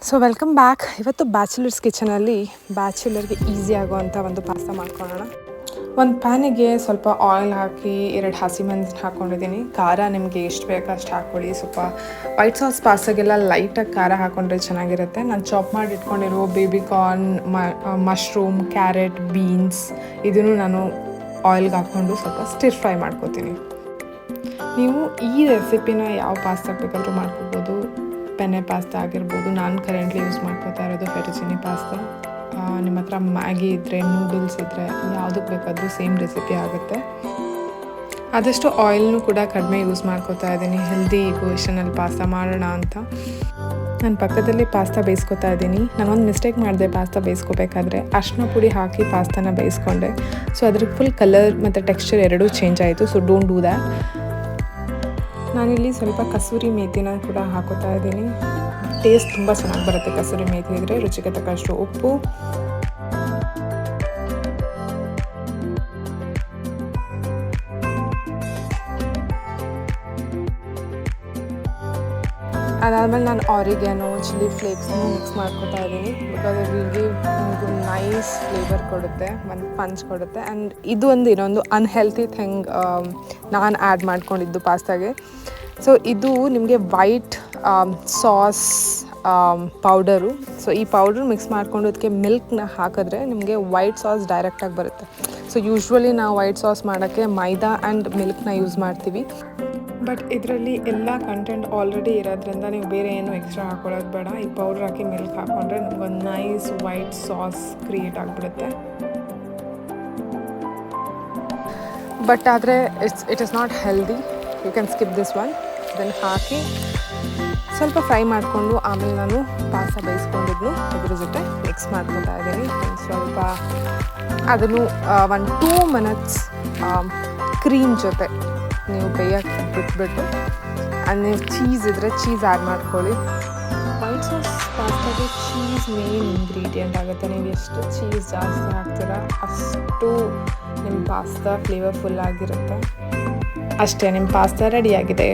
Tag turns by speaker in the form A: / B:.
A: So welcome back. ಇವತ್ತು bachelors ಕಿಚನಲ್ಲಿ ಬ್ಯಾಚುಲರ್ಗೆ easy ಆಗುವಂಥ ಒಂದು ಪಾಸ್ತಾ ಮಾಡ್ಕೊಳ್ಳೋಣ. ಒಂದು ಪ್ಯಾನಿಗೆ ಸ್ವಲ್ಪ ಆಯಿಲ್ ಹಾಕಿ 2 ಹಸಿಮೆಣಸು ಹಾಕ್ಕೊಂಡಿದ್ದೀನಿ. ಖಾರ ನಿಮಗೆ ಎಷ್ಟು ಬೇಕೋ ಅಷ್ಟು ಹಾಕ್ಕೊಳ್ಳಿ. ಸ್ವಲ್ಪ ವೈಟ್ ಸಾಸ್ ಪಾಸ್ತಾಗೆಲ್ಲ ಲೈಟಾಗಿ ಖಾರ ಹಾಕ್ಕೊಂಡ್ರೆ ಚೆನ್ನಾಗಿರುತ್ತೆ. ನಾನು ಚಾಪ್ ಮಾಡಿ ಇಟ್ಕೊಂಡಿರೋ ಬೇಬಿಕಾರ್ನ್, ಮಶ್ರೂಮ್, ಕ್ಯಾರೆಟ್, ಬೀನ್ಸ್ ಇದನ್ನು ನಾನು ಆಯಿಲ್ಗೆ ಹಾಕ್ಕೊಂಡು ಸ್ವಲ್ಪ ಸ್ಟಿರ್ ಫ್ರೈ ಮಾಡ್ಕೋತೀನಿ. ನೀವು ಈ ರೆಸಿಪಿನ ಯಾವ ಪಾಸ್ತಾಗೆ ಬೇಕಾದರೂ ಮಾಡ್ಕೋಬೋದು. ಪೆನೆ ಪಾಸ್ತಾ ಆಗಿರ್ಬೋದು. ನಾನು ಕರೆಂಟ್ಲಿ ಯೂಸ್ ಮಾಡ್ಕೋತಾ ಇರೋದು ಫೆಟುಚಿನಿ ಪಾಸ್ತಾ. ನಿಮ್ಮ ಹತ್ರ ಮ್ಯಾಗಿ ಇದ್ದರೆ, ನೂಡಲ್ಸ್ ಇದ್ದರೆ, ಯಾವುದಕ್ಕೆ ಬೇಕಾದರೂ ಸೇಮ್ ರೆಸಿಪಿ ಆಗುತ್ತೆ. ಆದಷ್ಟು ಆಯಿಲ್ನೂ ಕೂಡ ಕಡಿಮೆ ಯೂಸ್ ಮಾಡ್ಕೋತಾ ಇದ್ದೀನಿ, ಹೆಲ್ದಿ ಪೊಸಿಷನಲ್ಲಿ ಪಾಸ್ತಾ ಮಾಡೋಣ ಅಂತ. ನಾನು ಪಕ್ಕದಲ್ಲಿ ಪಾಸ್ತಾ ಬೇಯಿಸ್ಕೊತಾ ಇದ್ದೀನಿ. ನಾನೊಂದು ಮಿಸ್ಟೇಕ್ ಮಾಡಿದೆ. ಪಾಸ್ತಾ ಬೇಯಿಸ್ಕೋಬೇಕಾದ್ರೆ ಅರಿಶಿನ ಪುಡಿ ಹಾಕಿ ಪಾಸ್ತಾನ ಬೇಯಿಸ್ಕೊಂಡೆ. ಸೊ ಅದ್ರ ಫುಲ್ ಕಲರ್ ಮತ್ತು ಟೆಕ್ಸ್ಚರ್ ಎರಡೂ ಚೇಂಜ್ ಆಯಿತು. So don't do that. ನಾನಿಲ್ಲಿ ಸ್ವಲ್ಪ ಕಸೂರಿ ಮೇಥಿನ ಕೂಡ ಹಾಕೋತಾ ಇದ್ದೀನಿ. ಟೇಸ್ಟ್ ತುಂಬ ಚೆನ್ನಾಗಿ ಬರುತ್ತೆ ಕಸೂರಿ ಮೇಥಿ ಇದ್ದರೆ. ರುಚಿಗೆ ತಕ್ಕಷ್ಟು ಉಪ್ಪು, ಅದಾದಮೇಲೆ ನಾನು ಆರಿಗ್ಯಾನೋ, ಚಿಲ್ಲಿ ಫ್ಲೇಕ್ಸ್ನ ಮಿಕ್ಸ್ ಮಾಡ್ಕೊತಾ ಇದ್ದೀನಿ. ಬಿಕಾಸ್ ಇದು ನಿಮಗೂ ನೈಸ್ ಫ್ಲೇವರ್ ಕೊಡುತ್ತೆ, ಒಂದು ಪಂಚ್ ಕೊಡುತ್ತೆ. ಆ್ಯಂಡ್ ಇದು ಇನ್ನೊಂದು ಅನ್ಹೆಲ್ತಿ ಥಿಂಗ್ ನಾನು ಆ್ಯಡ್ ಮಾಡ್ಕೊಂಡಿದ್ದು ಪಾಸ್ತಾಗೆ. ಸೊ ಇದು ನಿಮಗೆ ವೈಟ್ ಸಾಸ್ ಪೌಡರು. ಸೊ ಈ ಪೌಡ್ರ್ ಮಿಕ್ಸ್ ಮಾಡ್ಕೊಂಡು ಅದಕ್ಕೆ ಮಿಲ್ಕ್ನ ಹಾಕಿದ್ರೆ ನಿಮಗೆ ವೈಟ್ ಸಾಸ್ ಡೈರೆಕ್ಟಾಗಿ ಬರುತ್ತೆ. ಸೊ ಯೂಶ್ವಲಿ ನಾವು ವೈಟ್ ಸಾಸ್ ಮಾಡೋಕ್ಕೆ ಮೈದಾ ಆ್ಯಂಡ್ ಮಿಲ್ಕ್ನ ಯೂಸ್ ಮಾಡ್ತೀವಿ. ಬಟ್ ಇದರಲ್ಲಿ ಎಲ್ಲ ಕಂಟೆಂಟ್ ಆಲ್ರೆಡಿ ಇರೋದ್ರಿಂದ ನೀವು ಬೇರೆ ಏನು ಎಕ್ಸ್ಟ್ರಾ ಹಾಕೊಳ್ಳೋದು ಬೇಡ. ಈ ಪೌಡ್ರ್ ಹಾಕಿ ಮಿಲ್ಕ್ ಹಾಕ್ಕೊಂಡ್ರೆ ನಿಮ್ಗೊಂದು ನೈಸ್ ವೈಟ್ ಸಾಸ್ ಕ್ರಿಯೇಟ್ ಆಗಿಬಿಡುತ್ತೆ. ಬಟ್ ಆದರೆ it is not healthy. You can skip this one. ಇದನ್ನು ಹಾಕಿ ಸ್ವಲ್ಪ ಫ್ರೈ ಮಾಡಿಕೊಂಡು ಆಮೇಲೆ ನಾನು ಪಾಸ್ತಾ ಬೇಯಿಸ್ಕೊಂಡಿದ್ನು ಇದ್ರ ಜೊತೆ ಮಿಕ್ಸ್ ಮಾಡ್ಕೊತಾ ಇದ್ದೀನಿ. ಸ್ವಲ್ಪ ಅದನ್ನು 1-2 ಮಿನಿಟ್ಸ್ ಕ್ರೀಮ್ ಜೊತೆ ನೀವು ಬೇಯಕ್ಕೆ ಬಿಟ್ಬಿಟ್ಟು, ನೀವು ಚೀಸ್ ಇದ್ದರೆ ಚೀಸ್ ಆ್ಯಡ್ ಮಾಡ್ಕೊಳ್ಳಿ. ವೈಟ್ ಸಾಸ್ ಪಾಸ್ತಾಗೆ ಚೀಸ್ ಮೇನ್ ಇಂಗ್ರೀಡಿಯೆಂಟ್ ಆಗುತ್ತೆ. ನೀವು ಎಷ್ಟು ಚೀಸ್ ಜಾಸ್ತಿ ಹಾಕ್ತೀರಾ ಅಷ್ಟು ನಿಮ್ಮ ಪಾಸ್ತಾ ಫ್ಲೇವರ್ಫುಲ್ ಆಗಿರುತ್ತೆ. ಅಷ್ಟೇ, ನಿಮ್ಮ ಪಾಸ್ತಾ ರೆಡಿಯಾಗಿದೆ.